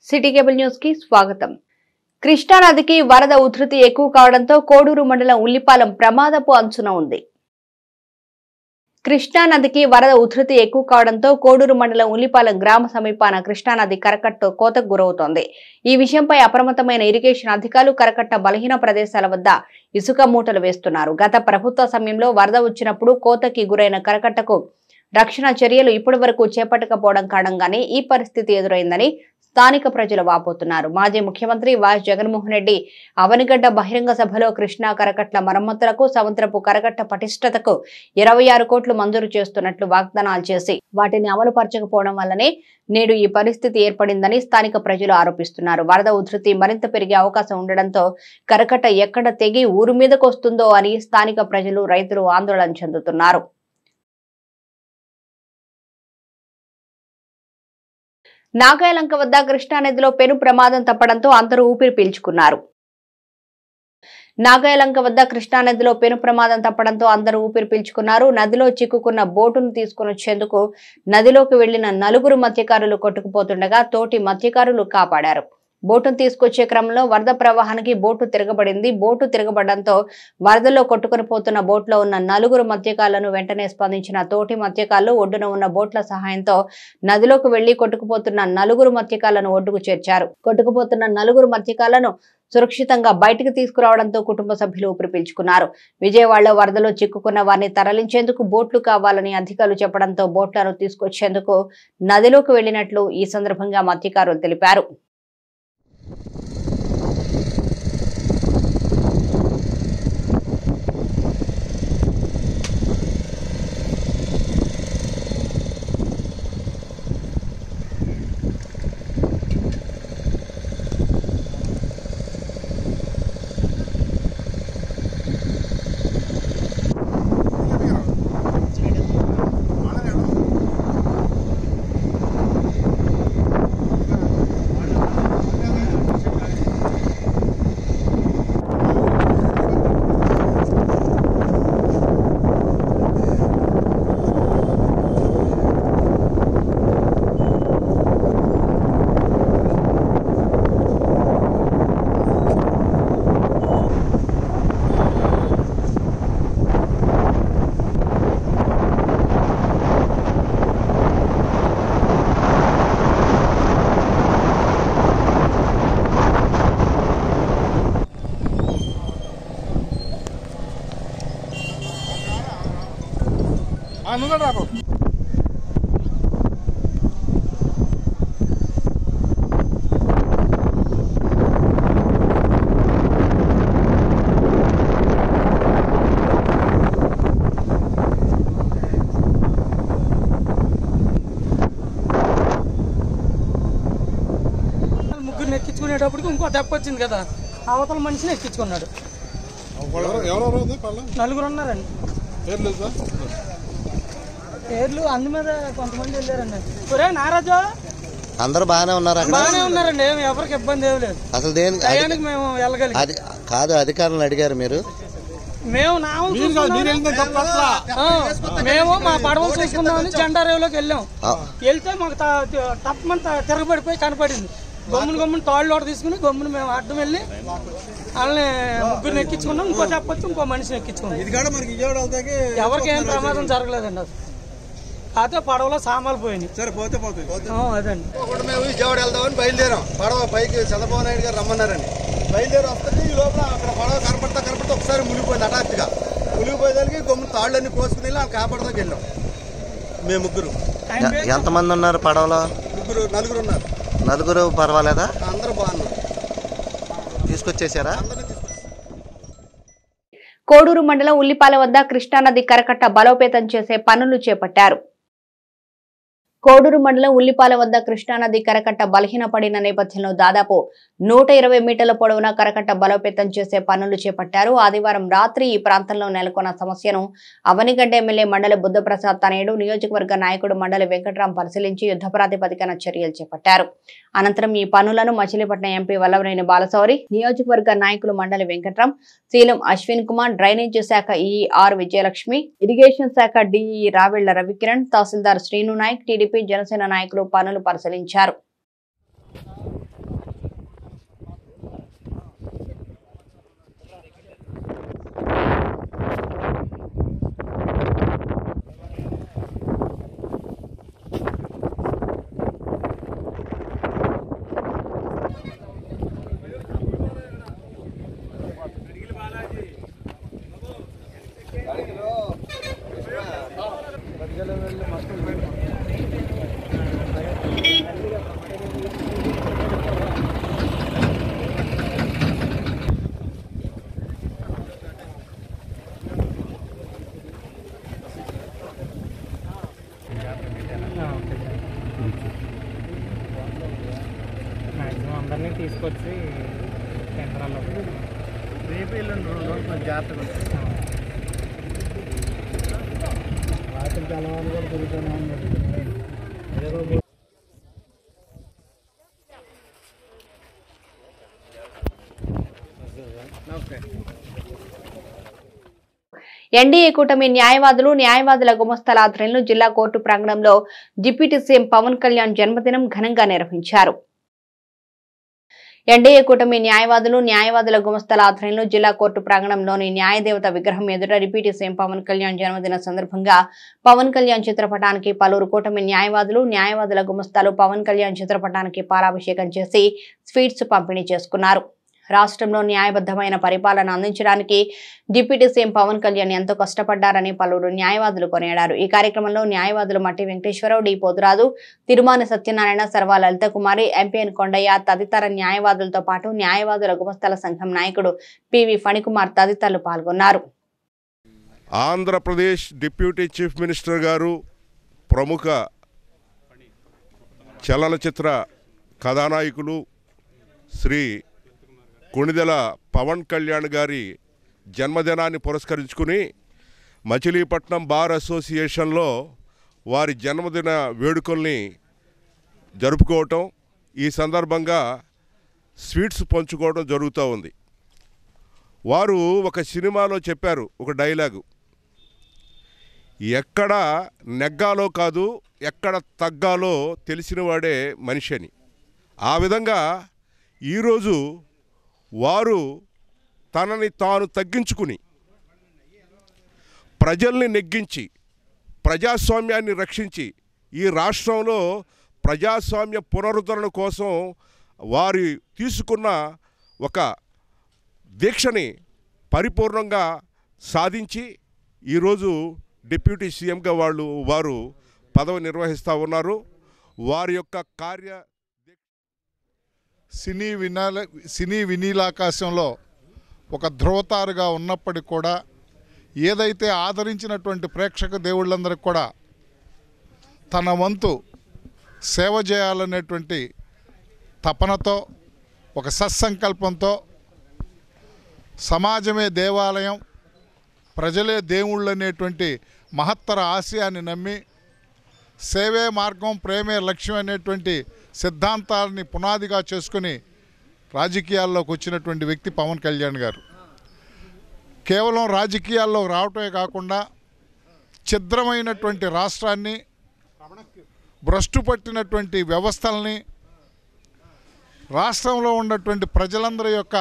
City cable news కి స్వాగతం. కృష్ణా నదికి వరద ఉధృతి ఎక్కువ కావడంతో కోడూరు మండలం ఉల్లిపాలెం ప్రమాదపు అంచున ఉంది. కృష్ణా నదికి వరద ఉధృతి ఎక్కువ కావడంతో కోడూరు మండలం ఉల్లిపాలెం గ్రామ సమీపాన కృష్ణానది కరకట్ట కోతకు గురవుతోంది. ఈ విషయంపై అప్రమత్తమైన ఇరిగేషన్ అధికారులు కరకట్ట బలహీన ప్రదేశాల వద్ద ఇసుక మూటలు వేస్తున్నారు. గత ప్రభుత్వ సమయంలో వరద వచ్చినప్పుడు కోతకి గురైన కరకట్టకు రక్షణ చర్యలు ఇప్పటి వరకు చేపట్టకపోవడం కారణంగానే ఈ పరిస్థితి ఎదురైందని స్థానిక ప్రజలు వాపోతున్నారు. మాజీ ముఖ్యమంత్రి వైఎస్ జగన్మోహన్ రెడ్డి అవనిగడ్డ బహిరంగ సభలో కృష్ణా కరకట్ల మరమ్మతులకు సముద్రపు కరకట్ట పటిష్టతకు 26 కోట్లు మంజూరు చేస్తున్నట్లు వాగ్దానాలు చేసి వాటిని అమలు పరచకపోవడం వల్లనే నేడు ఈ పరిస్థితి ఏర్పడిందని స్థానిక ప్రజలు ఆరోపిస్తున్నారు. వరద ఉధృతి మరింత పెరిగే అవకాశం ఉండడంతో కరకట్ట ఎక్కడ తెగి ఊరు మీదకు వస్తుందో అని స్థానిక ప్రజలు, రైతులు ఆందోళన చెందుతున్నారు. నాగాయలంక వద్ద కృష్ణానదిలో పెను ప్రమాదం తప్పడంతో అందరూ ఊపిరి పీల్చుకున్నారు. నాగాయలంక వద్ద కృష్ణానదిలో పెను ప్రమాదం తప్పడంతో అందరూ ఊపిరి పీల్చుకున్నారు. నదిలో చిక్కుకున్న బోటును తీసుకుని వచ్చేందుకు నదిలోకి వెళ్లిన 4 మత్స్యకారులు కొట్టుకుపోతుండగా తోటి మత్స్యకారులు కాపాడారు. బోటును తీసుకొచ్చే క్రమంలో వరద ప్రవాహానికి బోటు తిరగబడింది. బోటు తిరగబడంతో వరదలో కొట్టుకుని పోతున్న బోట్లో ఉన్న 4 మత్స్యకారులను వెంటనే స్పందించిన తోటి మత్స్యకారులు ఒడ్డున ఉన్న బోట్ల సహాయంతో నదిలోకి వెళ్లి కొట్టుకుపోతున్న 4 మత్స్యకారులను ఒడ్డుకు చేర్చారు. కొట్టుకుపోతున్న 4 మత్స్యకారులను సురక్షితంగా బయటకు తీసుకురావడంతో కుటుంబ సభ్యులు ఊపిరి పీల్చుకున్నారు. విజయవాడలో వరదలో చిక్కుకున్న వారిని తరలించేందుకు బోట్లు కావాలని అధికారులు చెప్పడంతో బోట్లను తీసుకొచ్చేందుకు నదిలోకి వెళ్లినట్లు ఈ సందర్భంగా మత్స్యకారులు తెలిపారు. ముగ్గురిని ఎక్కించుకునేటప్పటికి ఇంకో దెబ్బ వచ్చింది కదా, అవతల మనిషిని ఎక్కించుకున్నాడు. 4 ఉన్నారండి. పేర్లు అందు మీద కొంతమంది వెళ్ళారండి. ఒరే నారాజు, అందరూ బాగానే ఉన్నారు, బాగానే ఉన్నారండి. ఎవరికి ఇబ్బంది ఏమి లేదు. అసలు దేనికి మేము వెళ్ళగలిగాం కాదు, అధికారులను అడిగారు మీరు? మేము మా పడవలు చూసుకుందామని జెండా రేవులోకి వెళ్ళాం. వెళ్తే మాకు తప్పమంతా తిరగబడిపోయి కనపడింది. గమ్మును తాళ్ళు తీసుకుని గమ్మును మేము అడ్డం వెళ్ళి వాళ్ళని ముగ్గురిని ఎక్కించుకున్నాం. ఇంకో చెప్పొచ్చు, ఇంకో మనిషిని ఎక్కించుకున్నాం. ఎవరికి ఏం ప్రమాదం జరగలేదండి. అసలు కాకపోతే పడవలో సామాన్లు పోయినాయి. అదండి. మేము విజయవాడ వెళ్దామని బయలుదేరాం. పడవ పైకి చంద్రబాబు నాయుడు గారు రమ్మన్నారని బయలుదేరి వస్తుంది. ఈ లోపల అక్కడ పడవ కనపడతా ఒకసారి మునిగిపోయింది. హఠాత్తుగా మునిగిపోయేదానికి గమ్మున తాళ్ళన్నీ కోసుకుని వెళ్ళి వాళ్ళు కాపాడదానికి వెళ్ళాం. మేము ముగ్గురు. ఎంతమంది ఉన్నారు పడవలో? 4 ఉన్నారు. 4 పర్వాలేదా? అందరూ బాగున్నారు. తీసుకొచ్చేసారా? కోడూరు మండలం ఉల్లిపాలెం వద్ద కృష్ణానది కరకట్ట బలోపేతం చేసే పనులు చేపట్టారు. కోడూరు మండలం ఉల్లిపాలెం వద్ద కృష్ణానది కరకట్ట బలహీనపడిన నేపథ్యంలో దాదాపు 120 మీటర్ల పొడవున కరకట్ట బలోపేతం చేసే పనులు చేపట్టారు. ఆదివారం రాత్రి ఈ ప్రాంతంలో నెలకొన్న సమస్యను అవనిగడ్డ ఎమ్మెల్యే మండలి బుద్ధప్రసాద్ తనయుడు, నియోజకవర్గ నాయకుడు మండలి వెంకట్రాం పరిశీలించి యుద్ధ ప్రాతిపదికన చర్యలు చేపట్టారు. అనంతరం ఈ పనులను మచిలీపట్నం ఎంపీ వల్లభనేని బాలశౌరి, నియోజకవర్గ నాయకులు మండలి వెంకట్రాం, శీలం అశ్విన్ కుమార్, డ్రైనేజీ శాఖ ఈఈ ఆర్ విజయలక్ష్మి, ఇరిగేషన్ శాఖ డిఈ రావెళ్ల రవికిరణ్, తహసీల్దార్ శ్రీను నాయక్, టీడీపీ జనసేన నాయకులు పనులు పరిశీలించారు. తీసుకొచ్చి కేంద్రాల్లో రేపు ఎల్లుండి 2 రోజులు జాగ్రత్తగా రాత్రి తెల్లవారు కూడా తిరుగుతూనే ఉన్నాడు. ఎన్డీఏ కూటమి న్యాయవాదుల గుమస్తాల ఆధ్వర్యంలో జిల్లా కోర్టు ప్రాంగణంలో డిప్యూటీ సీఎం పవన్ కళ్యాణ్ జన్మదినం ఘనంగా నిర్వహించారు. ఎన్డీఏ కూటమి న్యాయవాదుల గుమస్తాల ఆధ్వర్యంలో జిల్లా కోర్టు ప్రాంగణంలోని న్యాయదేవత విగ్రహం ఎదుట డిప్యూటీ సీఎం పవన్ కళ్యాణ్ జన్మదిన సందర్భంగా పవన్ కళ్యాణ్ చిత్రపటానికి పలువురు కూటమి న్యాయవాదుల గుమస్తాలు పవన్ కళ్యాణ్ చిత్రపటానికి పాలాభిషేకం చేసి స్వీట్స్ పంపిణీ చేసుకున్నారు. రాష్ట్రంలో న్యాయబద్ధమైన పరిపాలన అందించడానికి డిప్యూటీ సీఎం పవన్ కళ్యాణ్ ఎంతో కష్టపడ్డారని పలువురు న్యాయవాదులు కొనియాడారు. ఈ కార్యక్రమంలో న్యాయవాదులు మట్టి వెంకటేశ్వరరావు, డి పోతురాజు, తిరుమాని సత్యనారాయణ, సర్వ లలితకుమారి, ఎంపీఎన్ కొండయ్య తదితర న్యాయవాదులతో పాటు న్యాయవాదుల గుమస్తాల సంఘం నాయకుడు పివి ఫణికుమార్ తదితరులు పాల్గొన్నారు. ఆంధ్రప్రదేశ్ డిప్యూటీ చీఫ్ మినిస్టర్ గారు, ప్రముఖ చలనచిత్ర కథానాయకులు శ్రీ కొణిదెల పవన్ కళ్యాణ్ గారి జన్మదినాన్ని పురస్కరించుకుని మచిలీపట్నం బార్ అసోసియేషన్లో వారి జన్మదిన వేడుకల్ని జరుపుకోవటం, ఈ సందర్భంగా స్వీట్స్ పంచుకోవడం జరుగుతూ ఉంది. వారు ఒక సినిమాలో చెప్పారు ఒక డైలాగు, ఎక్కడ నెగ్గాలో కాదు ఎక్కడ తగ్గాలో తెలిసినవాడే మనిషి అని. ఆ విధంగా ఈరోజు వారు తనని తాను తగ్గించుకుని ప్రజల్ని నెగ్గించి ప్రజాస్వామ్యాన్ని రక్షించి ఈ రాష్ట్రంలో ప్రజాస్వామ్య పునరుద్ధరణ కోసం వారి తీసుకున్న ఒక దీక్షని పరిపూర్ణంగా సాధించి ఈరోజు డిప్యూటీ సీఎంగా వారు పదవి నిర్వహిస్తూ ఉన్నారు. వారి యొక్క సినీ వినీలాకాశంలో ఒక ధ్రువతారుగా ఉన్నప్పటికీ కూడా ఏదైతే ఆదరించినటువంటి ప్రేక్షక దేవుళ్ళందరికీ కూడా తన వంతు సేవ చేయాలనేటువంటి తపనతో, ఒక సత్సంకల్పంతో సమాజమే దేవాలయం, ప్రజలే దేవుళ్ళు అనేటువంటి మహత్తర ఆశయాన్ని నమ్మి సేవే మార్గం ప్రేమే లక్ష్యం అనేటువంటి సిద్ధాంతాలని పునాదిగా చేసుకుని రాజకీయాల్లోకి వచ్చినటువంటి వ్యక్తి పవన్ కళ్యాణ్ గారు. కేవలం రాజకీయాల్లో రావటమే కాకుండా ఛిద్రమైనటువంటి రాష్ట్రాన్ని, భ్రష్టు పట్టినటువంటి వ్యవస్థల్ని, రాష్ట్రంలో ఉన్నటువంటి ప్రజలందరి యొక్క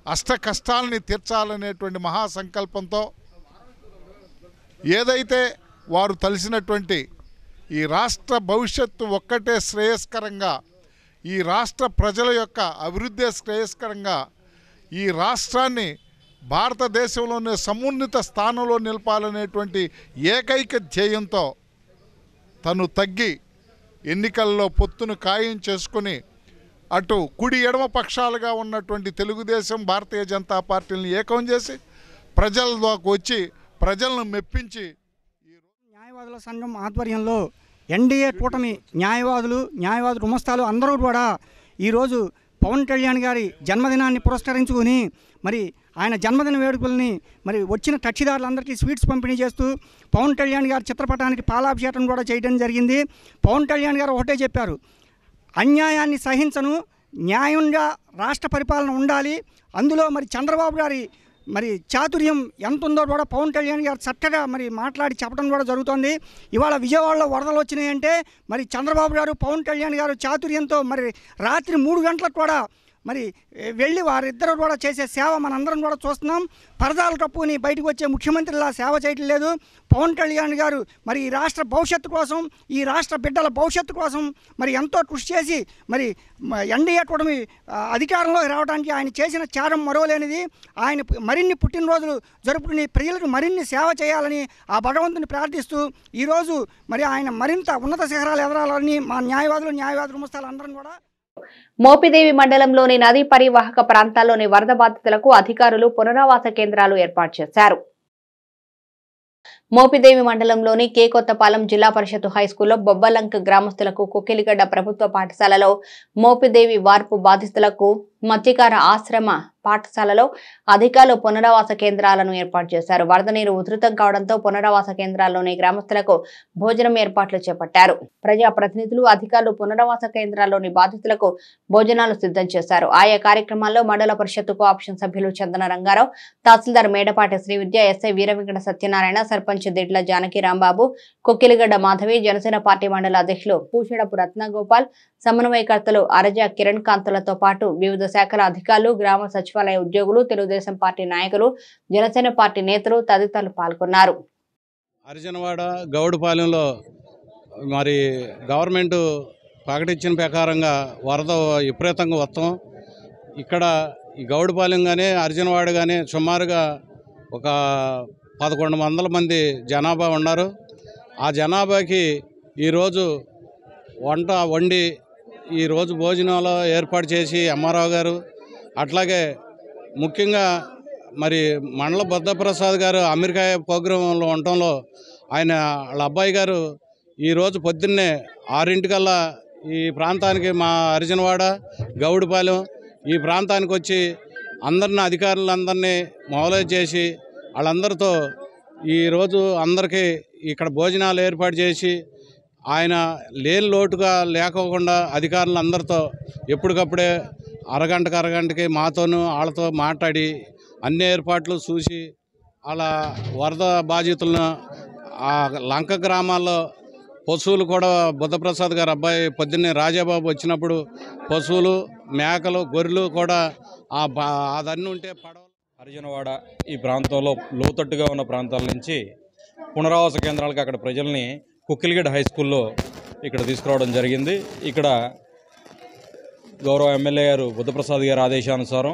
అష్ట కష్టాలని తీర్చాలనేటువంటి మహాసంకల్పంతో ఏదైతే వారు తలిసినటువంటి ఈ రాష్ట్ర భవిష్యత్తు ఒక్కటే శ్రేయస్కరంగా, ఈ రాష్ట్ర ప్రజల యొక్క అభివృద్ధి శ్రేయస్కరంగా, ఈ రాష్ట్రాన్ని భారతదేశంలోనే సమున్నత స్థానంలో నిలపాలనేటువంటి ఏకైక ధ్యేయంతో తను తగ్గి ఎన్నికల్లో పొత్తును ఖాయం చేసుకుని అటు కుడి ఎడమ పక్షాలుగా ఉన్నటువంటి తెలుగుదేశం, భారతీయ జనతా పార్టీలను ఏకం చేసి ప్రజలలోకి వచ్చి ప్రజలను మెప్పించి న్యాయవాదుల సంఘం ఆధ్వర్యంలో ఎన్డీఏ కూటమి న్యాయవాదులు గుమస్తాలు అందరూ కూడా ఈరోజు పవన్ కళ్యాణ్ గారి జన్మదినాన్ని పురస్కరించుకుని మరి ఆయన జన్మదిన వేడుకల్ని మరి వచ్చిన కక్షిదారులందరికీ స్వీట్స్ పంపిణీ చేస్తూ పవన్ కళ్యాణ్ గారి చిత్రపటానికి పాలాభిషేకం కూడా చేయడం జరిగింది. పవన్ కళ్యాణ్ గారు ఒకటే చెప్పారు, అన్యాయాన్ని సహించను, న్యాయంగా రాష్ట్ర పరిపాలన ఉండాలి. అందులో మరి చంద్రబాబు గారి మరి చాతుర్యం ఎంత ఉందో కూడా పవన్ కళ్యాణ్ గారు చక్కగా మరి మాట్లాడి చెప్పడం కూడా జరుగుతుంది. ఇవాళ విజయవాడలో వరదలు వచ్చినాయంటే మరి చంద్రబాబు గారు, పవన్ కళ్యాణ్ గారు చాతుర్యంతో మరి రాత్రి 3 గంటలకు కూడా మరి వెళ్ళి వారిద్దరూ కూడా చేసే సేవ మనందరం కూడా చూస్తున్నాం. పరదాలు కప్పుని బయటకు వచ్చే ముఖ్యమంత్రిలా సేవ చేయటం లేదు. పవన్ కళ్యాణ్ గారు మరి ఈ రాష్ట్ర భవిష్యత్తు కోసం, ఈ రాష్ట్ర బిడ్డల భవిష్యత్తు కోసం మరి ఎంతో కృషి చేసి మరి ఎన్డీఏ కూటమి అధికారంలోకి రావడానికి ఆయన చేసిన త్యాగం మరోలేనిది. ఆయన మరిన్ని పుట్టినరోజులు జరుపుకుని ప్రజలకు మరిన్ని సేవ చేయాలని ఆ భగవంతుని ప్రార్థిస్తూ ఈరోజు మరి ఆయన మరింత ఉన్నత శిఖరాలు ఎదరాలని మా న్యాయవాదులు గుమస్తాలు అందరం కూడా. మోపిదేవి మండలంలోని నదీ పరివాహక ప్రాంతాల్లోని వరద బాధితులకు అధికారులు పునరావాస కేంద్రాలు ఏర్పాటు చేశారు. మోపిదేవి మండలంలోని కే కొత్తపాలెం జిల్లా పరిషత్ హైస్కూల్లో బొబ్బలంక గ్రామస్తులకు కొక్కిలిగడ్డ ప్రభుత్వ పాఠశాలలో మోపిదేవి వార్పు బాధితులకు మత్స్యకార ఆశ్రమ పాఠశాలలో అధికారులు పునరావాస కేంద్రాలను ఏర్పాటు చేశారు. వరద నీరు ఉధృతం కావడంతో పునరావాస కేంద్రాల్లోని గ్రామస్తులకు భోజనం ఏర్పాట్లు చేపట్టారు. ప్రజా ప్రతినిధులు అధికారులు పునరావాస కేంద్రాల్లోని బాధితులకు భోజనాలు సిద్ధం చేశారు. ఆయా కార్యక్రమాల్లో మండల పరిషత్ కోఆప్షన్ సభ్యులు చందన రంగారావు, తహసీల్దార్ మేడపాటి శ్రీవిద్య, ఎస్ఐ వీరవెంకట సత్యనారాయణ, సర్పంచ్ దిడ్ల జానకి రాంబాబు, కొక్కిలిగడ్డ మాధవి, జనసేన పార్టీ మండల అధ్యక్షులు పూషడపు రత్నగోపాల్, సమన్వయకర్తలు అరజా కిరణ్ కాంతులతో పాటు వివిధ శాఖల అధికారులు, గ్రామ సచివాలయ ఉద్యోగులు, తెలుగుదేశం పార్టీ నాయకులు, జనసేన పార్టీ నేతలు తదితరులు పాల్గొన్నారు. అర్జునవాడ గౌడుపాలెంలో మరి గవర్నమెంట్ ప్రకటించిన ప్రకారంగా వరద విపరీతంగా వస్తాం. ఇక్కడ ఈ గౌడుపాలెం కానీ అర్జునవాడ కానీ సుమారుగా ఒక 1100 మంది జనాభా ఉన్నారు. ఆ జనాభాకి ఈరోజు వంట వండి ఈరోజు భోజనాలు ఏర్పాటు చేసి ఎంఆర్ఓ గారు, అట్లాగే ముఖ్యంగా మరి మండల బుద్ధప్రసాద్ గారు అమెరికా ప్రోగ్రాంలో ఉండటంలో ఆయన వాళ్ళ అబ్బాయి గారు ఈరోజు పొద్దున్నే 6 ఈ ప్రాంతానికి మా అర్జునవాడ గౌడుపాలెం ఈ ప్రాంతానికి వచ్చి అందరిని అధికారులందరినీ మొబలైజ్ చేసి వాళ్ళందరితో ఈరోజు అందరికీ ఇక్కడ భోజనాలు ఏర్పాటు చేసి ఆయన లేని లోటుగా లేకోకుండా అధికారులందరితో ఎప్పటికప్పుడే అరగంటకి మాతోనూ వాళ్ళతో మాట్లాడి అన్ని ఏర్పాట్లు చూసి అలా వరద బాధితులను ఆ లంక గ్రామాల్లో పశువులు కూడా బుద్ధప్రసాద్ గారు అబ్బాయి పొద్దున్నే రాజాబాబు వచ్చినప్పుడు పశువులు, మేకలు, గొర్రెలు కూడా అదన్నీ ఉంటే పడవలు. అర్జునవాడ ఈ ప్రాంతంలో లోతట్టుగా ఉన్న ప్రాంతాల నుంచి పునరావాస కేంద్రాలకు అక్కడ ప్రజల్ని కుక్కిలిగడ్డ హై స్కూల్లో ఇక్కడ తీసుకురావడం జరిగింది. ఇక్కడ గౌరవ ఎమ్మెల్యే గారు బుద్ధప్రసాద్ గారి ఆదేశానుసారం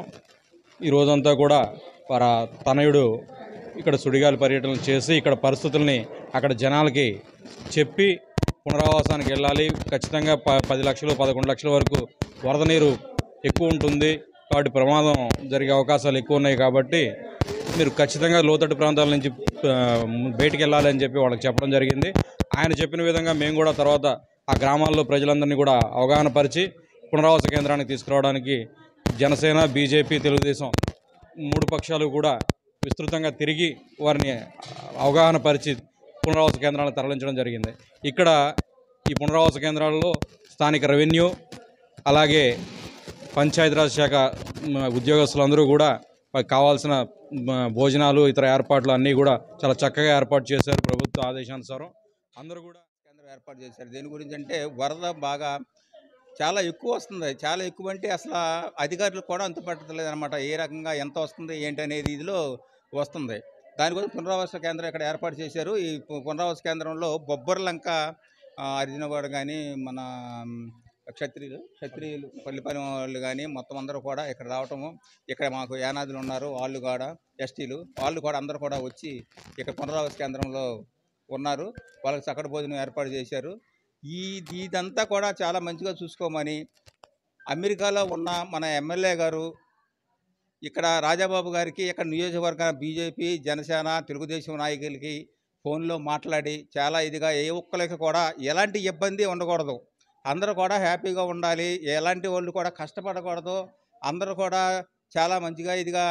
ఈ రోజంతా కూడా వారి తనయుడు ఇక్కడ సుడిగాలి పర్యటన చేసి ఇక్కడ పరిస్థితుల్ని అక్కడ జనాలకి చెప్పి పునరావాసానికి వెళ్ళాలి, ఖచ్చితంగా 10 లక్షలు 11 లక్షల వరకు వరద నీరు ఎక్కువ ఉంటుంది కాబట్టి ప్రమాదం జరిగే అవకాశాలు ఎక్కువ ఉన్నాయి కాబట్టి మీరు ఖచ్చితంగా లోతట్టు ప్రాంతాల నుంచి బయటికి వెళ్ళాలని చెప్పి వాళ్ళకి చెప్పడం జరిగింది. ఆయన చెప్పిన విధంగా మేము కూడా తర్వాత ఆ గ్రామాల్లో ప్రజలందరినీ కూడా అవగాహన పరిచి పునరావాస కేంద్రానికి తీసుకురావడానికి జనసేన, బీజేపీ, తెలుగుదేశం 3 పక్షాలు కూడా విస్తృతంగా తిరిగి వారిని అవగాహన పరిచి పునరావాస కేంద్రాలను తరలించడం జరిగింది. ఇక్కడ ఈ పునరావాస కేంద్రాల్లో స్థానిక రెవెన్యూ అలాగే పంచాయతీరాజ్ శాఖ ఉద్యోగస్తులందరూ కూడా కావాల్సిన భోజనాలు ఇతర ఏర్పాట్లు అన్నీ కూడా చాలా చక్కగా ఏర్పాటు చేశారు. ప్రభుత్వ ఆదేశానుసారం అందరూ కూడా కేంద్రం ఏర్పాటు చేశారు. దేని గురించి అంటే వరద బాగా చాలా ఎక్కువ వస్తుంది. చాలా ఎక్కువ అంటే అసలు అధికారులు కూడా అంత పట్టలేదు అనమాట. ఏ రకంగా ఎంత వస్తుంది ఏంటి అనేది ఇదిలో వస్తుంది. దానికోసం పునరావాస కేంద్రం ఇక్కడ ఏర్పాటు చేశారు. ఈ పునరావాస కేంద్రంలో బొబ్బర్లంక, అర్జునవాడ కానీ మన క్షత్రియులు పల్లిపాలెం వాళ్ళు కానీ మొత్తం అందరూ కూడా ఇక్కడ రావటము, ఇక్కడ మాకు యానాదులు ఉన్నారు వాళ్ళు కూడా ఎస్టీలు వాళ్ళు కూడా అందరూ కూడా వచ్చి ఇక్కడ పునరావాస కేంద్రంలో ఉన్నారు. వాళ్ళకి చక్కటి భోజనం ఏర్పాటు చేశారు. ఇదంతా కూడా చాలా మంచిగా చూసుకోమని అమెరికాలో ఉన్న మన ఎమ్మెల్యే గారు ఇక్కడ రాజాబాబు గారికి ఇక్కడ నియోజకవర్గ బీజేపీ, జనసేన, తెలుగుదేశం నాయకులకి ఫోన్లో మాట్లాడి చాలా ఇదిగా ఏ ఒక్కరికి కూడా ఎలాంటి ఇబ్బంది ఉండకూడదు, అందరూ కూడా హ్యాపీగా ఉండాలి, ఎలాంటి వాళ్ళు కూడా కష్టపడకూడదు, అందరూ కూడా చాలా మంచిగా ఇదిగా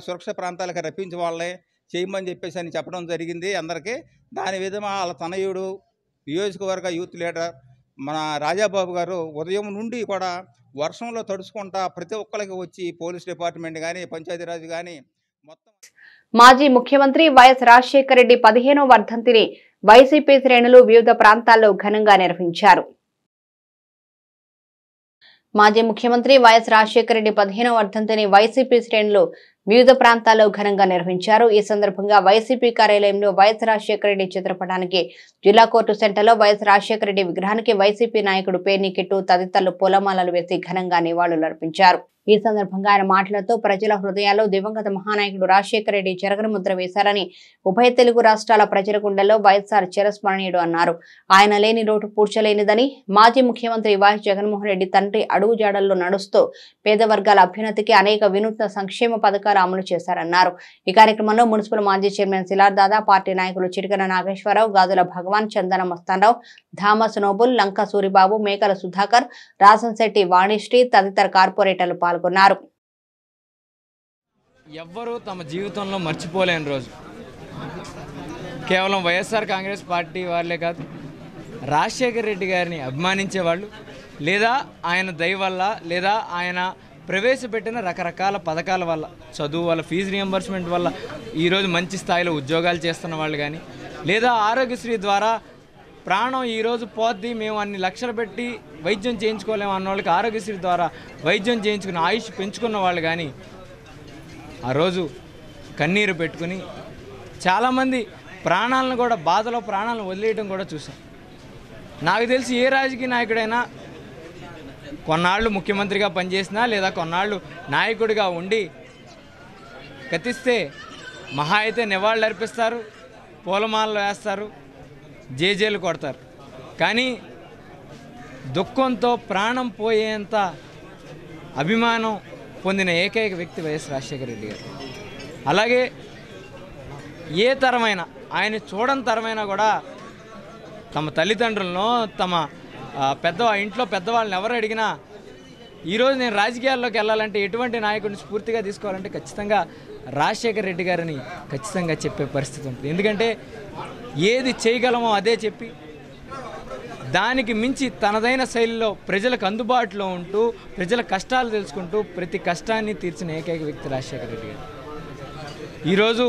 సురక్షిత ప్రాంతాలకు రప్పించే వాళ్ళే చేయమని చెప్పేసి అని చెప్పడం జరిగింది అందరికీ. దాని విధంగా వాళ్ళ తనయుడు నియోజకవర్గ యూత్ లీడర్ మన రాజాబాబు గారు ఉదయం నుండి కూడా వర్షంలో తడుచుకుంటా ప్రతి ఒక్కరికి వచ్చి పోలీస్ డిపార్ట్మెంట్ కానీ పంచాయతీరాజ్ కానీ మొత్తం. మాజీ ముఖ్యమంత్రి వైఎస్ రాజశేఖర రెడ్డి 15వ వర్ధంతిని వైసీపీ శ్రేణులు వివిధ ప్రాంతాల్లో ఘనంగా నిర్వహించారు. మాజీ ముఖ్యమంత్రి వైఎస్ రాజశేఖర రెడ్డి 15వ వర్ధంతిని వైసీపీ శ్రేణులు వివిధ ప్రాంతాల్లో ఘనంగా నిర్వహించారు. ఈ సందర్భంగా వైసీపీ కార్యాలయంలో వైఎస్ రాజశేఖర రెడ్డి చిత్రపటానికి, జిల్లా కోర్టు సెంటర్లో వైఎస్ రాజశేఖర రెడ్డి విగ్రహానికి వైసీపీ నాయకుడు పేర్ని కిట్టు తదితరులు పూలమాలలు వేసి ఘనంగా నివాళులర్పించారు. ఈ సందర్భంగా ఆయన మాట్లాడుతూ ప్రజల హృదయాల్లో దివంగత మహానాయకుడు రాజశేఖర రెడ్డి చెరగని ముద్ర వేశారని, ఉభయ తెలుగు రాష్ట్రాల ప్రజల గుండెల్లో వైఎస్ఆర్ చిరస్మరణీయుడు అన్నారు. ఆయన లేని లోటు పూడ్చలేనిదని, మాజీ ముఖ్యమంత్రి వైఎస్ జగన్మోహన్ రెడ్డి తండ్రి అడుగుజాడల్లో నడుస్తూ పేద వర్గాల అభ్యున్నతికి అనేక వినూత్న సంక్షేమ పథకాలు అమలు చేశారన్నారు. ఈ కార్యక్రమంలో మున్సిపల్ మాజీ చైర్మన్ శిలార్దాదా, పార్టీ నాయకులు చిటికన నాగేశ్వరరావు, గాజుల భగవాన్, చందన మస్తానరావు, ధామస్ నోబుల్, లంక సూరిబాబు, మేకల సుధాకర్, రాసంశెట్టి వాణిశ్రీ తదితర కార్పొరేటర్లు పాల్గొన్నారు. ఎవ్వరూ తమ జీవితంలో మర్చిపోలేని రోజు కేవలం వైఎస్ఆర్ కాంగ్రెస్ పార్టీ వాళ్ళే కాదు, రాజశేఖర రెడ్డి గారిని అభిమానించే వాళ్ళు, లేదా ఆయన దయ వల్ల, లేదా ఆయన ప్రవేశపెట్టిన రకరకాల పథకాల వల్ల, చదువు వల్ల, ఫీజు రియంబర్స్మెంట్ వల్ల ఈరోజు మంచి స్థాయిలో ఉద్యోగాలు చేస్తున్న వాళ్ళు కానీ, లేదా ఆరోగ్యశ్రీ ద్వారా ప్రాణం ఈరోజు పోద్ది, మేము అన్ని లక్షలు పెట్టి వైద్యం చేయించుకోలేము అన్న వాళ్ళకి ఆరోగ్యశ్రీ ద్వారా వైద్యం చేయించుకుని ఆయుష్ పెంచుకున్న వాళ్ళు కానీ ఆ రోజు కన్నీరు పెట్టుకుని చాలామంది ప్రాణాలను కూడా, బాధలో ప్రాణాలను వదిలేయడం కూడా చూసాం. నాకు తెలిసి ఏ రాజకీయ నాయకుడైనా కొన్నాళ్ళు ముఖ్యమంత్రిగా పనిచేసినా, లేదా కొన్నాళ్ళు నాయకుడిగా ఉండి గతిస్తే మహా అయితే నివాళులు అర్పిస్తారు, పూలమాలలు వేస్తారు, జేజేలు కొడతారు. కానీ దుఃఖంతో ప్రాణం పోయేంత అభిమానం పొందిన ఏకైక వ్యక్తి వైఎస్ రాజశేఖర రెడ్డి గారు. అలాగే ఏ తరమైనా, ఆయన చూడని తరమైనా కూడా తమ తల్లిదండ్రులను, తమ ఇంట్లో పెద్దవాళ్ళని ఎవరు అడిగినా ఈరోజు నేను రాజకీయాల్లోకి వెళ్ళాలంటే ఎటువంటి నాయకుడిని స్ఫూర్తిగా తీసుకోవాలంటే ఖచ్చితంగా రాజశేఖర రెడ్డి గారిని ఖచ్చితంగా చెప్పే పరిస్థితి ఉంటుంది. ఎందుకంటే ఏది చేయగలమో అదే చెప్పి దానికి మించి తనదైన శైలిలో ప్రజలకు అందుబాటులో ఉంటూ, ప్రజల కష్టాలు తెలుసుకుంటూ ప్రతి కష్టాన్ని తీర్చిన ఏకైక వ్యక్తి రాజశేఖర రెడ్డి గారు. ఈరోజు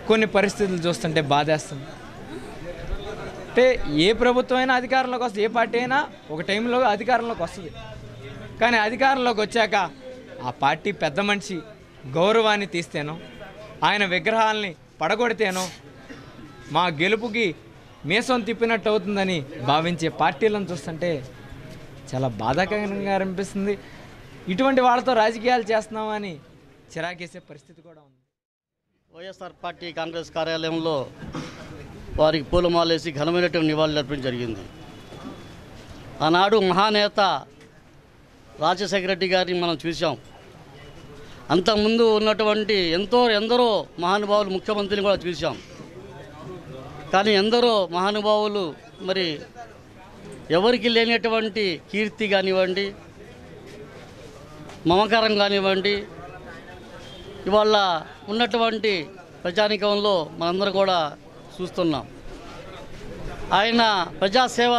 కొన్ని పరిస్థితులు చూస్తుంటే బాధేస్తుంది. అంటే ఏ ప్రభుత్వం అయినా అధికారంలోకి వస్తుంది, ఏ పార్టీ అయినా ఒక టైంలో అధికారంలోకి వస్తుంది. కానీ అధికారంలోకి వచ్చాక ఆ పార్టీ పెద్ద మనిషి గౌరవాన్ని తీస్తేనో, ఆయన విగ్రహాలని పడగొడితేనో మా గెలుపుకి మీసం తిప్పినట్టు అవుతుందని భావించే పార్టీలను చూస్తుంటే చాలా బాధాకరంగా అనిపిస్తుంది. ఇటువంటి వాళ్ళతో రాజకీయాలు చేస్తున్నామని చిరాకేసే పరిస్థితి కూడా ఉంది. వైఎస్ఆర్ పార్టీ కాంగ్రెస్ కార్యాలయంలో వారికి పూలమాలేసి ఘనమైనటువంటి నివాళులు అర్పించడం జరిగింది. ఆనాడు మహానేత రాజశేఖర రెడ్డి గారిని మనం చూసాం. అంతకుముందు ఉన్నటువంటి ఎందరో మహానుభావులు ముఖ్యమంత్రిని కూడా చూసాం. కానీ ఎందరో మహానుభావులు మరి ఎవరికి లేనటువంటి కీర్తి కానివ్వండి, మమకారం కానివ్వండి, ఇవాళ ఉన్నటువంటి ప్రజానికంలో మనందరూ కూడా చూస్తున్నాం. ఆయన ప్రజాసేవ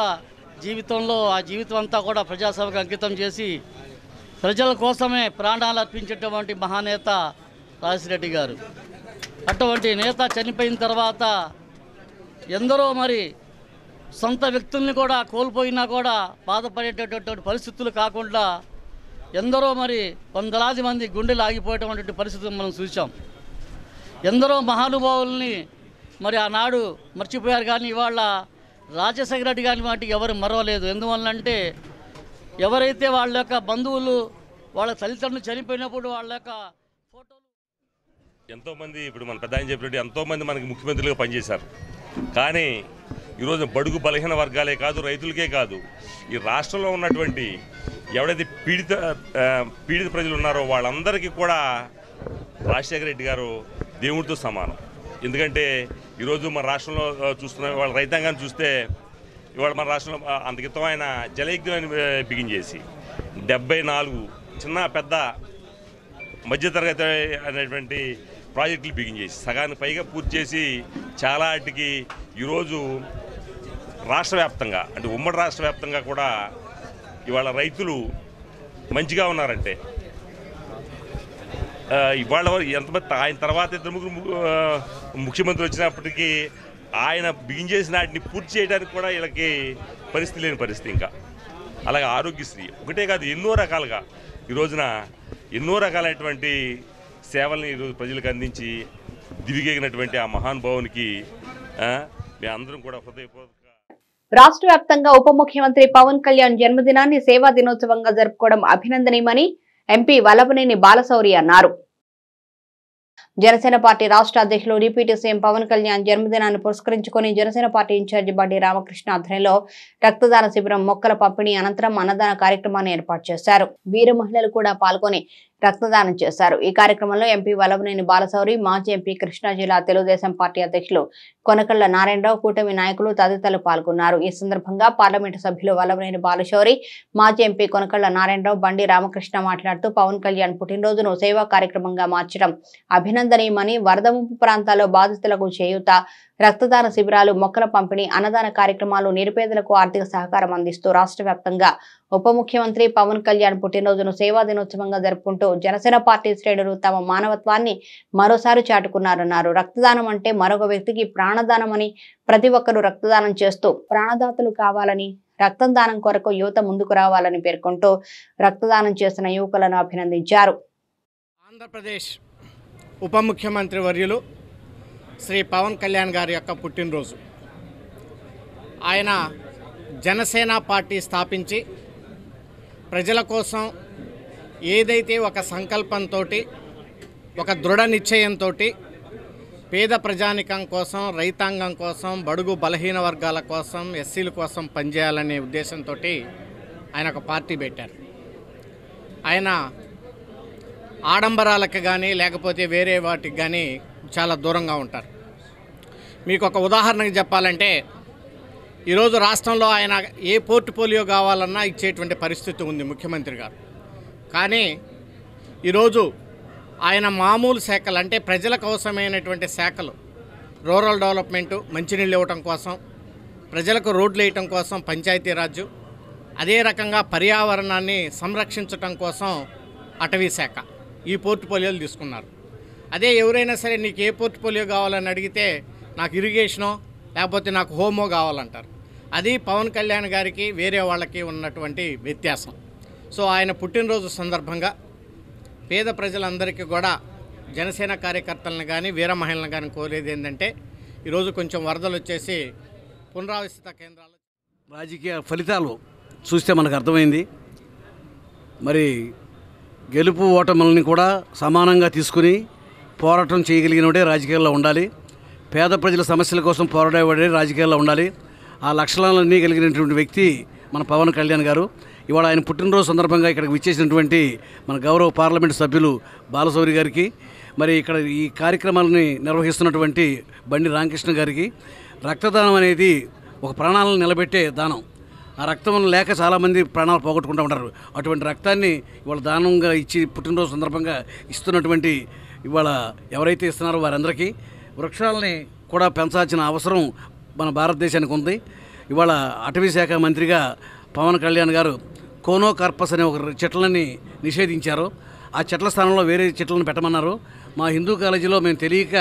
జీవితంలో ఆ జీవితం అంతా కూడా ప్రజాసేవకు అంకితం చేసి ప్రజల కోసమే ప్రాణాలు అర్పించేటువంటి మహానేత రాజశేఖర గారు. అటువంటి నేత చనిపోయిన తర్వాత ఎందరో మరి సొంత వ్యక్తుల్ని కూడా కోల్పోయినా కూడా బాధపడేటటువంటి పరిస్థితులు కాకుండా ఎందరో మరి వందలాది మంది గుండెలు ఆగిపోయేటువంటి పరిస్థితులు మనం చూసాం. ఎందరో మహానుభావుల్ని మరి ఆనాడు మర్చిపోయారు. కానీ ఇవాళ రాజశేఖర రెడ్డి గారి వాటికి ఎవరు మరవలేదు. ఎందువల్లంటే ఎవరైతే వాళ్ళ యొక్క బంధువులు, వాళ్ళ తల్లిదండ్రులు చనిపోయినప్పుడు వాళ్ళ యొక్క ఫోటోలు ఎంతోమంది, ఇప్పుడు మన పెద్ద ఆయన చెప్పినట్టు ఎంతోమంది మనకి ముఖ్యమంత్రులుగా పనిచేశారు. కానీ ఈరోజు బడుగు బలహీన వర్గాలే కాదు, రైతులకే కాదు, ఈ రాష్ట్రంలో ఉన్నటువంటి ఎవడైతే పీడిత ప్రజలు ఉన్నారో వాళ్ళందరికీ కూడా రాజశేఖర రెడ్డి గారు దేవుడితో సమానం. ఎందుకంటే ఈరోజు మన రాష్ట్రంలో చూస్తున్న వాళ్ళ రైతాంగాన్ని చూస్తే ఇవాళ మన రాష్ట్రంలో అంతకితం ఆయన జలయజ్ఞాన్ని బిగించేసి 74 చిన్న పెద్ద మధ్యతరగతి అనేటువంటి ప్రాజెక్టులు బిగించేసి సగానికి పైగా పూర్తి చేసి చాలా వాటికి ఈరోజు రాష్ట్ర వ్యాప్తంగా, అంటే ఉమ్మడి రాష్ట్ర వ్యాప్తంగా కూడా ఇవాళ రైతులు మంచిగా ఉన్నారంటే ఇవాళ ఎంతమంది ఆయన తర్వాత ఇద్దరు ముగ్గురు ముఖ్యమంత్రి వచ్చినప్పటికీ ఆయన బిగించేసిన వాటిని పూర్తి చేయడానికి కూడా వీళ్ళకి పరిస్థితి లేని పరిస్థితి. ఇంకా అలాగే ఆరోగ్యశ్రీ ఒకటే కాదు, ఎన్నో రకాలుగా ఈ రోజున ఎన్నో రకాలైనటువంటి సేవల్ని ఈరోజు ప్రజలకు అందించి దివిగేగినటువంటి ఆ మహానుభావునికి మేమందరం కూడా హృదయపూర్వక. రాష్ట్ర వ్యాప్తంగా ఉప ముఖ్యమంత్రి పవన్ కళ్యాణ్ జన్మదినాన్ని సేవా దినోత్సవంగా జరుపుకోవడం అభినందనీయమని ఎంపీ వల్లభనేని బాలశౌరి అన్నారు. జనసేన పార్టీ రాష్ట్ర అధ్యక్షులు డిప్యూటీ సీఎం పవన్ కళ్యాణ్ జన్మదినాన్ని పురస్కరించుకుని జనసేన పార్టీ ఇన్ఛార్జి బండి రామకృష్ణ ఆధ్వర్యంలో రక్తదాన శిబిరం, మొక్కల పంపిణీ అనంతరం అన్నదాన కార్యక్రమాన్ని ఏర్పాటు చేశారు. వీర మహిళలు కూడా పాల్గొని రక్తదానం చేశారు. ఈ కార్యక్రమంలో ఎంపీ వల్లభనేని బాలశౌరి, మాజీ ఎంపీ కృష్ణా జిల్లా తెలుగుదేశం పార్టీ అధ్యక్షులు కొనకళ్ళ నారాయణరావు, కూటమి నాయకులు తదితరులు పాల్గొన్నారు. ఈ సందర్భంగా పార్లమెంటు సభ్యులు వల్లభనేని బాలశౌరి, మాజీ ఎంపీ కొనకళ్ళ నారాయణరావు, బండి రామకృష్ణ మాట్లాడుతూ పవన్ కళ్యాణ్ పుట్టినరోజును సేవా కార్యక్రమంగా మార్చడం అభినందనీయమని, వరద ముంపు ప్రాంతాల్లో బాధితులకు చేయూత, రక్తదాన శిబిరాలు, మొక్కల పంపిణీ, అన్నదాన కార్యక్రమాలు, నిరుపేదలకు ఆర్థిక సహకారం అందిస్తూ రాష్ట్ర వ్యాప్తంగా ఉప ముఖ్యమంత్రి పవన్ కళ్యాణ్ పుట్టినరోజును సేవా దినోత్సవంగా జరుపుకుంటూ జనసేన పార్టీ శ్రేణులు తమ మానవత్వాన్ని మరోసారి చాటుకున్నారన్నారు. రక్తదానం అంటే మరొక వ్యక్తికి ప్రాణదానమని, ప్రతి ఒక్కరూ రక్తదానం చేస్తూ ప్రాణదాతలు కావాలని, రక్తం దానం కొరకు యువత ముందుకు రావాలని పేర్కొంటూ రక్తదానం చేసిన యువకులను అభినందించారు. ఆంధ్రప్రదేశ్ ఉప ముఖ్యమంత్రి వర్యులు శ్రీ పవన్ కళ్యాణ్ గారి యొక్క పుట్టినరోజు. ఆయన జనసేన పార్టీ స్థాపించి ప్రజల కోసం ఏదైతే ఒక సంకల్పంతో, ఒక దృఢ నిశ్చయంతో పేద ప్రజానికం కోసం, రైతాంగం కోసం, బడుగు బలహీన వర్గాల కోసం, ఎస్సీల కోసం పనిచేయాలనే ఉద్దేశంతో ఆయన ఒక పార్టీ పెట్టారు. ఆయన ఆడంబరాలకు కానీ లేకపోతే వేరే వాటికి కానీ చాలా దూరంగా ఉంటారు. మీకు ఒక ఉదాహరణకి చెప్పాలంటే, ఈరోజు రాష్ట్రంలో ఆయన ఏ పోర్ట్ఫోలియో కావాలన్నా ఇచ్చేటువంటి పరిస్థితి ఉంది ముఖ్యమంత్రి గారు. కానీ ఈరోజు ఆయన మామూలు శాఖలు అంటే ప్రజలకు అవసరమైనటువంటి శాఖలు, రూరల్ డెవలప్మెంటు, మంచినీళ్ళు ఇవ్వటం కోసం, ప్రజలకు రోడ్లు వేయటం కోసం పంచాయతీరాజు, అదే రకంగా పర్యావరణాన్ని సంరక్షించటం కోసం అటవీ శాఖ, ఈ పోర్ట్ఫోలియోలు తీసుకున్నారు. అదే ఎవరైనా సరే నీకు ఏ పోర్ట్ఫోలియో కావాలని అడిగితే నాకు ఇరిగేషనో లేకపోతే నాకు హోమో కావాలంటారు. అది పవన్ కళ్యాణ్ గారికి వేరే వాళ్ళకి ఉన్నటువంటి వ్యత్యాసం. సో ఆయన పుట్టినరోజు సందర్భంగా పేద ప్రజలందరికీ కూడా, జనసేన కార్యకర్తలను కానీ వీర మహిళలను కానీ కోరేది ఏంటంటే, ఈరోజు కొంచెం వరదలు వచ్చేసి పునరావాస కేంద్రాలు రాజకీయ ఫలితాలు చూస్తే మనకు అర్థమైంది. మరి గెలుపు ఓటములని కూడా సమానంగా తీసుకుని పోరాటం చేయగలిగినవాడే రాజకీయాల్లో ఉండాలి. పేద ప్రజల సమస్యల కోసం పోరాడేవాడే రాజకీయాల్లో ఉండాలి. ఆ లక్షణాలన్నీ కలిగినటువంటి వ్యక్తి మన పవన్ కళ్యాణ్ గారు. ఇవాళ ఆయన పుట్టినరోజు సందర్భంగా ఇక్కడికి విచ్చేసినటువంటి మన గౌరవ పార్లమెంటు సభ్యులు బాలశౌరి గారికి, మరి ఇక్కడ ఈ కార్యక్రమాలని నిర్వహిస్తున్నటువంటి బండి రామకృష్ణ గారికి, రక్తదానం అనేది ఒక ప్రాణాలను నిలబెట్టే దానం. ఆ రక్తం లేక చాలామంది ప్రాణాలు పోగొట్టుకుంటూ ఉంటారు. అటువంటి రక్తాన్ని ఇవాళ దానంగా ఇచ్చి పుట్టినరోజు సందర్భంగా ఇస్తున్నటువంటి ఇవాళ ఎవరైతే ఇస్తున్నారో వారందరికీ, వృక్షాలని కూడా పెంచాల్సిన అవసరం మన భారతదేశానికి ఉంది. ఇవాళ అటవీ శాఖ మంత్రిగా పవన్ కళ్యాణ్ గారు కోనోకార్పస్ అనే ఒక చెట్లని నిషేధించారు. ఆ చెట్ల స్థానంలో వేరే చెట్లను పెట్టమన్నారు. మా హిందూ కాలేజీలో మేము తెలియక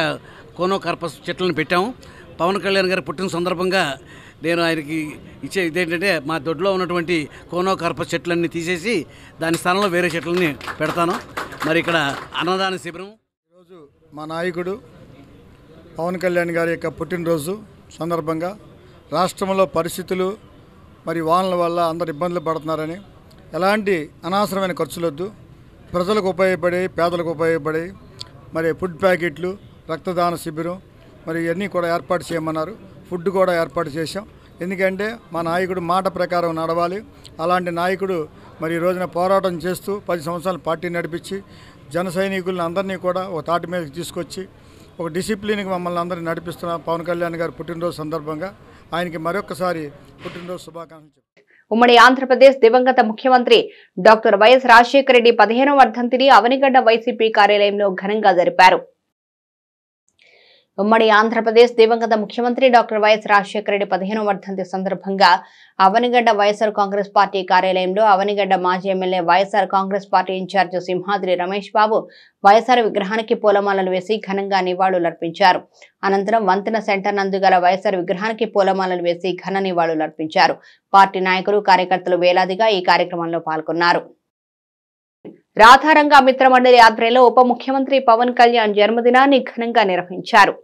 కోనోకార్పస్ చెట్లను పెట్టాము. పవన్ కళ్యాణ్ గారు పుట్టిన సందర్భంగా నేను ఆయనకి ఇచ్చే ఇదేంటంటే, మా దొడ్లో ఉన్నటువంటి కోనోకార్పస్ చెట్లన్నీ తీసేసి దాని స్థానంలో వేరే చెట్లని పెడతాను. మరి ఇక్కడ అన్నదాన శిబిరం. ఈరోజు మా నాయకుడు పవన్ కళ్యాణ్ గారి యొక్క పుట్టినరోజు సందర్భంగా రాష్ట్రంలో పరిస్థితులు మరి వానల వల్ల అందరు ఇబ్బందులు పడుతున్నారని, ఎలాంటి అనవసరమైన ఖర్చులొద్దు, ప్రజలకు ఉపయోగపడే, పేదలకు ఉపయోగపడే మరి ఫుడ్ ప్యాకెట్లు, రక్తదాన శిబిరం మరి ఇవన్నీ కూడా ఏర్పాటు చేయమన్నారు. ఫుడ్ కూడా ఏర్పాటు చేశాం. ఎందుకంటే మా నాయకుడు మాట ప్రకారం నడవాలి. అలాంటి నాయకుడు మరి ఈ రోజున పోరాటం చేస్తూ 10 సంవత్సరాలు పార్టీ నడిపించి జన సైనికులను అందరినీ కూడా ఒక తాటి మీదకి తీసుకొచ్చి ఒక డిసిప్లిన్కి మమ్మల్ని అందరినీ నడిపిస్తున్న పవన్ కళ్యాణ్ గారి పుట్టినరోజు సందర్భంగా ఆయనకి మరొకసారి పుట్టినరోజు శుభాకాంక్షలు. ఉమ్మడి ఆంధ్రప్రదేశ్ దివంగత ముఖ్యమంత్రి డాక్టర్ వైఎస్ రాజశేఖర రెడ్డి 15వ వర్ధంతిని అవనిగడ్డ వైసీపీ కార్యాలయంలో ఘనంగా జరిపారు. ఉమ్మడి ఆంధ్రప్రదేశ్ దివంగత ముఖ్యమంత్రి డాక్టర్ వైఎస్ రాజశేఖర రెడ్డి 15వ వర్ధంతి సందర్భంగా అవనిగడ్డ వైఎస్ఆర్ కాంగ్రెస్ పార్టీ కార్యాలయంలో అవనిగడ్డ మాజీ MLA YSR Congress party incharge Simhadri Ramesh Babu YSR విగ్రహానికి పూలమాలలు వేసి ఘనంగా నివాళులర్పించారు. అనంతరం వంతెన సెంటర్ నందు గల వైఎస్ఆర్ విగ్రహానికి పూలమాలలు వేసి ఘన నివాళులర్పించారు. పార్టీ నాయకులు, కార్యకర్తలు వేలాదిగా ఈ కార్యక్రమంలో పాల్గొన్నారు. రాధారంగ మిత్ర మండలి ఆధ్వర్యంలో ఉప ముఖ్యమంత్రి పవన్ కళ్యాణ్ జన్మదినాన్ని ఘనంగా నిర్వహించారు.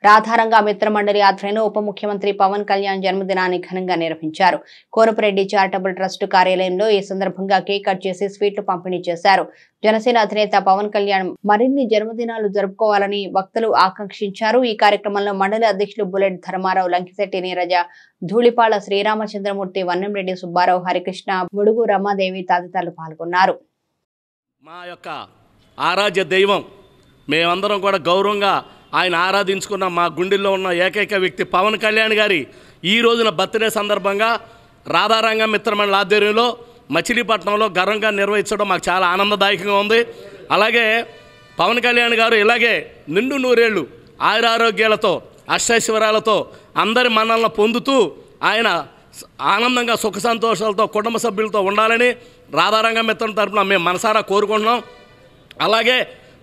రాధారంగ మిత్ర మండలి ఆధ్వర్యంలో ఉప ముఖ్యమంత్రి పవన్ కళ్యాణ్ జన్మదినాన్ని ఘనంగా నిర్వహించారు. కోనపురెడ్డి చారిటబుల్ ట్రస్ట్ కార్యాలయంలో ఈ సందర్భంగా కేక్ కట్ చేసి స్వీట్లు పంపిణీ చేశారు. జనసేన అధినేత పవన్ కళ్యాణ్ మరిన్ని జన్మదినాలు జరుపుకోవాలని భక్తులు ఆకాంక్షించారు. ఈ కార్యక్రమంలో మండలి అధ్యక్షులు బుల్లెట్ ధర్మారావు, లంకిశెట్టి నీరజ, ధూళిపాళ శ్రీరామచంద్రమూర్తి, వన్నెంరెడ్డి సుబ్బారావు, హరికృష్ణ, ముడుగు రమాదేవి తదితరులు పాల్గొన్నారు. మా యొక్క ఆరాధ్య దైవం, మేమందరం కూడా గౌరవంగా ఆయన ఆరాధించుకున్న మా గుండెల్లో ఉన్న ఏకైక వ్యక్తి పవన్ కళ్యాణ్ గారి ఈ రోజున బర్త్డే సందర్భంగా రాధారంగ మిత్రమండలి ఆధ్వర్యంలో మచిలీపట్నంలో ఘనంగా నిర్వహించడం మాకు చాలా ఆనందదాయకంగా ఉంది. అలాగే పవన్ కళ్యాణ్ గారు ఇలాగే నిండు నూరేళ్ళు ఆయురారోగ్యాలతో అష్టైశ్వర్యాలతో అందరి మన్నలను పొందుతూ ఆయన ఆనందంగా సుఖ సంతోషాలతో కుటుంబ సభ్యులతో ఉండాలని రాధారంగ మిత్రం తరపున మేము మనసారా కోరుకుంటున్నాం. అలాగే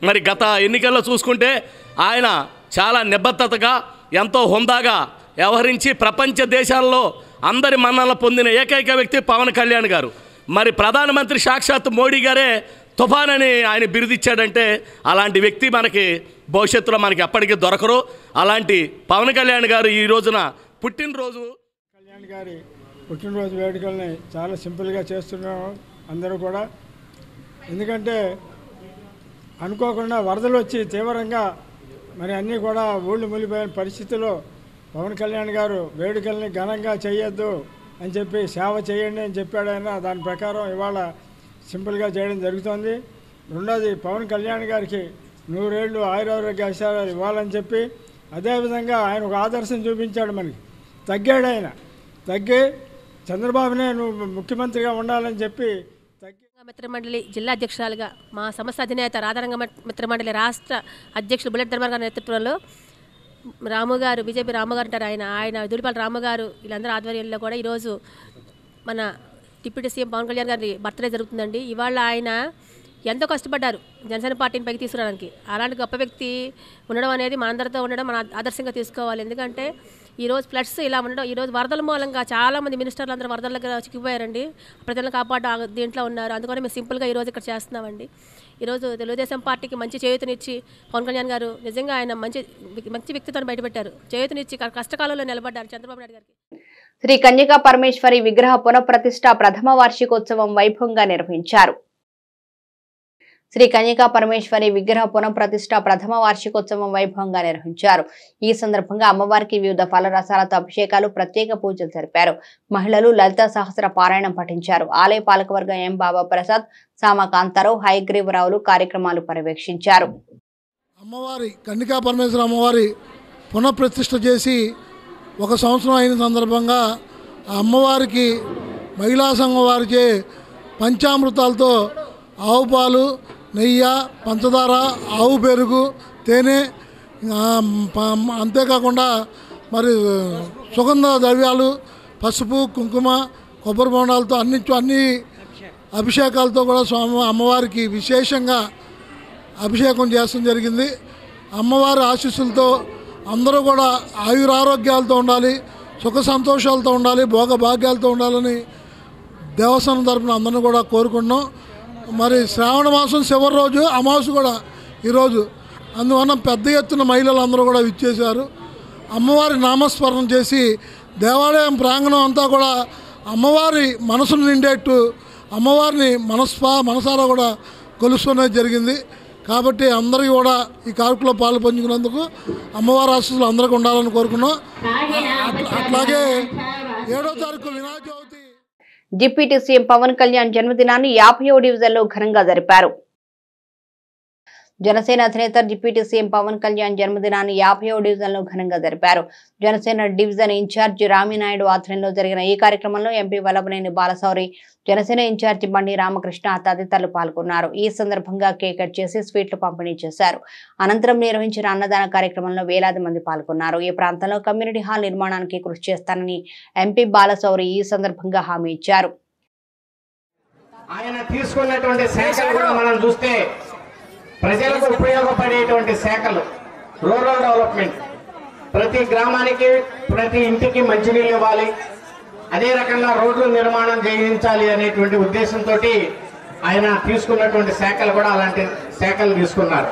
మరి గత ఎన్నికల్లో చూసుకుంటే ఆయన చాలా నిబద్ధతగా ఎంతో హుందాగా వ్యవహరించి ప్రపంచ దేశాల్లో అందరి మన్ననలు పొందిన ఏకైక వ్యక్తి పవన్ కళ్యాణ్ గారు. మరి ప్రధానమంత్రి సాక్షాత్ మోడీ గారే తుఫాన్ అని ఆయన బిరుదిచ్చాడంటే అలాంటి వ్యక్తి మనకి భవిష్యత్తులో మనకి ఎప్పటికీ దొరకరు. అలాంటి పవన్ కళ్యాణ్ గారు ఈ రోజున పుట్టినరోజు కళ్యాణ్ గారి పుట్టినరోజు వేడుకల్ని చాలా సింపుల్గా చేస్తున్నాం అందరూ కూడా. ఎందుకంటే అనుకోకుండా వరదలు వచ్చి తీవ్రంగా మరి అన్నీ కూడా ఊళ్ళు మునిగిపోయిన పరిస్థితిలో పవన్ కళ్యాణ్ గారు వేడుకల్ని ఘనంగా చేయొద్దు అని చెప్పి సేవ చేయండి అని చెప్పాడు ఆయన. దాని ప్రకారం ఇవాళ సింపుల్గా చేయడం జరుగుతోంది. రెండోది పవన్ కళ్యాణ్ గారికి 100 ఏళ్ళు ఆయురారోగ్య ఐశ్వర్యాలు ఇవ్వాలని చెప్పి అదేవిధంగా ఆయన ఒక ఆదర్శం చూపించాడు మనకి. తగ్గాడు ఆయన, తగ్గి చంద్రబాబునే నువ్వు ముఖ్యమంత్రిగా ఉండాలని చెప్పి మిత్రమండలి జిల్లా అధ్యక్షురాలుగా మా సంస్థ అధినేత రాధారంగ మిత్రమండలి రాష్ట్ర అధ్యక్షులు బుల్లెట్ ధర్మార్ గారి నేతృత్వంలో రాముగారు, బీజేపీ రాముగారు అంటారు ఆయన దూడిపల్లి రాముగారు వీళ్ళందరూ ఆధ్వర్యంలో కూడా ఈరోజు మన డిప్యూటీ సీఎం పవన్ కళ్యాణ్ గారి బర్త్డే జరుగుతుందండి. ఇవాళ ఆయన ఎంతో కష్టపడ్డారు జనసేన పార్టీని పైకి తీసుకురావడానికి. అలాంటి గొప్ప వ్యక్తి ఉండడం అనేది మనందరితో ఉండడం మన ఆదర్శంగా తీసుకోవాలి. ఎందుకంటే ఈరోజు ఫ్లడ్స్ ఇలా ఉండడం, ఈరోజు వరదల మూలంగా చాలామంది మినిస్టర్లు అందరూ వరదల దగ్గర చిక్కిపోయారండి. ప్రజలను కాపాడడం దీంట్లో ఉన్నారు. అందుకని మేము సింపుల్గా ఈరోజు ఇక్కడ చేస్తున్నామండి. ఈరోజు తెలుగుదేశం పార్టీకి మంచి చేయూతనిచ్చి పవన్ కళ్యాణ్ గారు నిజంగా ఆయన మంచి వ్యక్తిత్వాన్ని బయటపెట్టారు. చేయూతనిచ్చి కష్టకాలంలో నిలబడ్డారు చంద్రబాబు నాయుడు గారికి. శ్రీ కన్యకా పరమేశ్వరి విగ్రహ పునఃప్రతిష్ఠ ప్రథమ వార్షికోత్సవం వైభవంగా నిర్వహించారు. శ్రీ కన్యకా పరమేశ్వరి విగ్రహ పునఃప్రతిష్ఠ ప్రథమ వార్షికోత్సవం వైభవంగా నిర్వహించారు. ఈ సందర్భంగా అమ్మవారికి వివిధ ఫలరసాలతో అభిషేకాలు, ప్రత్యేక పూజలు జరిపారు. మహిళలు లలిత సహస్ర పారాయణం పఠించారు. ఆలయ పాలకవర్గం ఎం బాబా ప్రసాద్, సామ కాంతారావు, హయగ్రీవరావులు కార్యక్రమాలు పర్యవేక్షించారు. అమ్మవారి కన్యకా పరమేశ్వరి అమ్మవారి పునఃప్రతిష్ఠ చేసి 1 సంవత్సరం అయిన సందర్భంగా అమ్మవారికి మహిళా సంఘం వారిచే పంచామృతాలతో ఆవు పాలు, నెయ్యి, పంచదార, ఆవు పెరుగు, తేనె, అంతేకాకుండా మరి సుగంధ ద్రవ్యాలు, పసుపు, కుంకుమ, కొబ్బరి బొండాలతో అన్ని అభిషేకాలతో కూడా అమ్మవారికి విశేషంగా అభిషేకం చేస్తడం జరిగింది. అమ్మవారి ఆశీస్సులతో అందరూ కూడా ఆయురారోగ్యాలతో ఉండాలి, సుఖ సంతోషాలతో ఉండాలి, భోగభాగ్యాలతో ఉండాలని దేవస్థానం తరపున అందరినీ కూడా కోరుకుంటున్నాం. మరి శ్రావణ మాసం చివరి రోజు అమావాస్య కూడా ఈరోజు, అందువల్ల పెద్ద ఎత్తున మహిళలు అందరూ కూడా విచ్చేశారు. అమ్మవారి నామస్మరణ చేసి దేవాలయం ప్రాంగణం అంతా కూడా అమ్మవారి మనసును నిండేట్టు అమ్మవారిని మనసారా కూడా కొలుసుకునేది జరిగింది. కాబట్టి అందరికీ కూడా ఈ కార్యక్రమంలో పాలు పంచుకున్నందుకు అమ్మవారి ఆశీస్సులు అందరికీ ఉండాలని కోరుకున్నాం. అట్లాగే 7వ తారీఖు వినాయక చవితి డిప్యూటీ సీఎం పవన్ కళ్యాణ్ జన్మదినాన్ని 50వ డివిజన్లో ఘనంగా జరిపారు. జనసేన అధినేత డిప్యూటీ సీఎం పవన్ కళ్యాణ్ జన్మదినాన్ని 50వ డివిజన్లో ఘనంగా జరిపారు. జనసేన డివిజన్ ఇన్ఛార్జి రామినాయుడు ఆధ్వర్యంలో జరిగిన ఈ కార్యక్రమంలో ఎంపీ వల్లభనేని బాలశౌరి, జనసేన ఇన్ఛార్జి బండి రామకృష్ణ తదితరులు పాల్గొన్నారు. ఈ సందర్భంగా కేక్ కట్ చేసి స్వీట్లు పంపిణీ చేశారు. అనంతరం నిర్వహించిన అన్నదాన కార్యక్రమంలో వేలాది మంది పాల్గొన్నారు. ఈ ప్రాంతంలో కమ్యూనిటీ హాల్ నిర్మాణానికి కృషి చేస్తానని ఎంపీ బాలశౌరి ఈ సందర్భంగా హామీ ఇచ్చారు. ఆయన తీసుకున్నటువంటి శాఖలు కూడా మనం చూస్తే ప్రజలకు ఉపయోగపడేటువంటి శాఖలు, రూరల్ డెవలప్మెంట్, ప్రతి గ్రామానికి ప్రతి ఇంటికి మంచినీళ్ళు ఇవ్వాలి, అదే రకంగా రోడ్లు నిర్మాణం చేయించాలి అనేటువంటి ఉద్దేశంతో ఆయన తీసుకున్నటువంటి శాఖలు కూడా అలాంటి శాఖలు తీసుకున్నారు.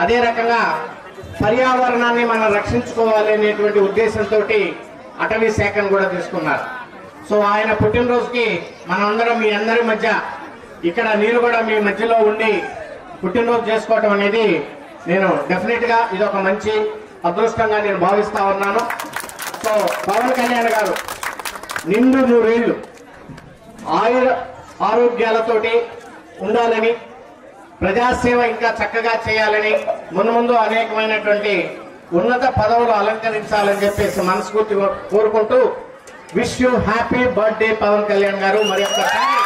అదే రకంగా పర్యావరణాన్ని మనం రక్షించుకోవాలి అనేటువంటి ఉద్దేశంతో అటవీ శాఖను కూడా తీసుకున్నారు. సో ఆయన పుట్టినరోజుకి మనందరం మీ అందరి మధ్య ఇక్కడ నేను కూడా మీ మధ్యలో ఉండి పుట్టినరోజు చేసుకోవటం అనేది నేను డెఫినెట్గా ఇది ఒక మంచి అదృష్టంగా నేను భావిస్తా ఉన్నాను. సో పవన్ కళ్యాణ్ గారు నిండు 100 ఏళ్ళు ఆరోగ్యాలతోటి ఉండాలని, ప్రజాసేవ ఇంకా చక్కగా చేయాలని ముందు అనేకమైనటువంటి ఉన్నత పదవులు అలంకరించాలని చెప్పేసి మనస్ఫూర్తి కోరుకుంటూ wish you happy birthday Pawan Kalyan garu. మరి ఒక్కసారి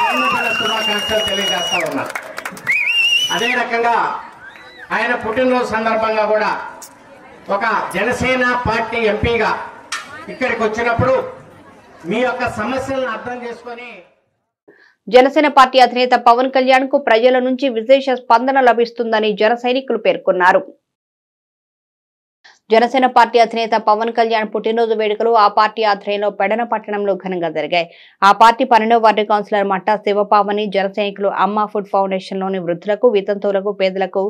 జన్మదిన శుభాకాంక్షలు తెలియజేస్తా ఉన్నారు. అదే రకంగా ఆయన పుట్టినరోజు సందర్భంగా కూడా ఒక జనసేన పార్టీ ఎంపీగా ఇక్కడికి వచ్చినప్పుడు మీ యొక్క సమస్యలను అర్థం చేసుకొని జనసేన పార్టీ అధినేత పవన్ కళ్యాణ్ కు ప్రజల నుంచి విశేష స్పందన లభిస్తుందని జన సైనికులు పేర్కొన్నారు. జనసేన పార్టీ అధినేత పవన్ కళ్యాణ్ పుట్టినరోజు వేడుకలు ఆ పార్టీ ఆధ్వర్యంలో పెడన పట్టణంలో ఘనంగా జరిగాయి. ఆ పార్టీ 12వ వార్డు కౌన్సిలర్ మట్టా శివపావని జన సైనికులు అమ్మ ఫుడ్ ఫౌండేషన్ లోని వృద్ధులకు, వితంతువులకు, పేదలకు,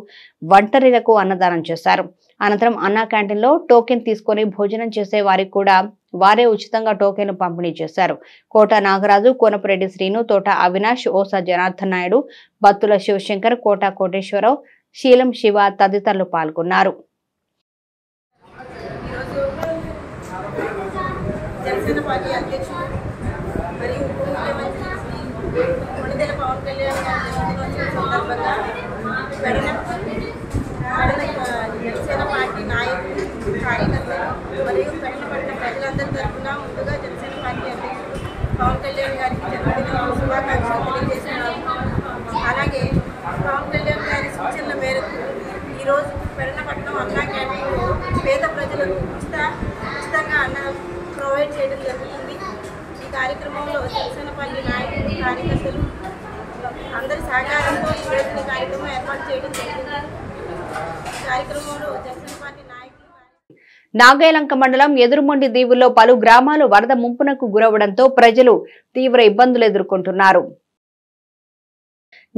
ఒంటరిలకు అన్నదానం చేశారు. అనంతరం అన్నా క్యాంటీన్ లో టోకెన్ తీసుకుని భోజనం చేసే వారికి కూడా వారే ఉచితంగా టోకెన్లు పంపిణీ చేశారు. కోట నాగరాజు, కోనపురెడ్డి శ్రీను, తోట అవినాష్, ఓసా జనార్దన్ నాయుడు, బత్తుల శివశంకర్, కోట కోటేశ్వరరావు, శీలం శివ తదితరులు పాల్గొన్నారు. జనసేన పార్టీ అధ్యక్షులు మరియు ముఖ్యమంత్రి కొణిదెల పవన్ కళ్యాణ్ గారి సందర్భంగా జనసేన పార్టీ నాయకులు, కార్యకర్తలు మరియు పెడలపట్టిన ప్రజలందరి తరఫున ముందుగా జనసేన పార్టీ అధ్యక్షులు పవన్ కళ్యాణ్ గారికి జన్మదిన శుభాకాంక్షలు తెలియజేస్తున్నారు. అలాగే పవన్ కళ్యాణ్ గారి సూచనల మేరకు ఈరోజు పెడలపట్నం అన్నా క్యాంటీన్లో పేద ప్రజలకు ఉచితంగా అన్నం ప్రొవైడ్ చేయడం జరుగుతుంది. ఈ కార్యక్రమంలో జనసేన పార్టీ నాయకులు, కార్యకర్తలు అందరి సహకారంతో ఈ రోజు కార్యక్రమం ఏర్పాటు చేయడం జరిగింది. కార్యక్రమంలో జనసేన పార్టీ నాయకులు నాగాయలంక మండలం ఎదురుమొండి దీవుల్లో పలు గ్రామాలు వరద ముంపునకు గురవడంతో ప్రజలు తీవ్ర ఇబ్బందులు ఎదుర్కొంటున్నారు.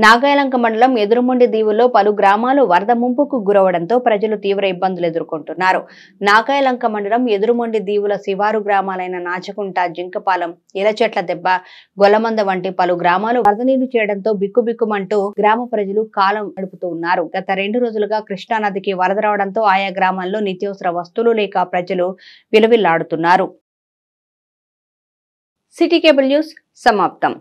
నాగాయలంక మండలం ఎదురుమొండి దీవుల్లో పలు గ్రామాలు వరద ముంపుకు గురవడంతో ప్రజలు తీవ్ర ఇబ్బందులు ఎదుర్కొంటున్నారు. నాగాయలంక మండలం ఎదురుమొండి దీవుల శివారు గ్రామాలైన నాచకుంట, జింకపాలెం, ఇలచెట్ల దెబ్బ, గొల్లమంద వంటి పలు గ్రామాలు వరద నీరు చేయడంతో బిక్కుబిక్కుమంటూ గ్రామ ప్రజలు కాలం గడుపుతూ ఉన్నారు. గత 2 రోజులుగా కృష్ణానదికి వరద రావడంతో ఆయా గ్రామాల్లో నిత్యావసర వస్తువులు లేక ప్రజలు విలవిల్లాడుతున్నారు. సిటీ కేబుల్ న్యూస్ సమాప్తం.